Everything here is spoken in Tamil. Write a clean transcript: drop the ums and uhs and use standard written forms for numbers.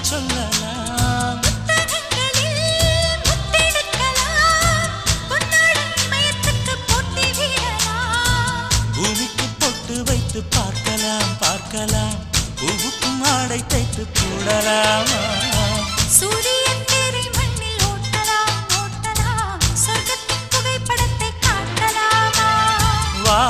சொல்லலாம். புத்தகங்களில் முத்தெடுக்கலாம், பொன்னாடை இமயத்துக்கு போட்டி விடலாம். பூமிக்கு பொட்டு வைத்து பார்க்கலாம் பார்க்கலாம், பூவுக்கும் ஆடை தைத்து போடலாமா? சூரியன் தேரை மண்ணில் ஓட்டலாம் ஓட்டலாம், சொர்க்கத்தின் புகைப்படத்தை காட்டலாமா? வா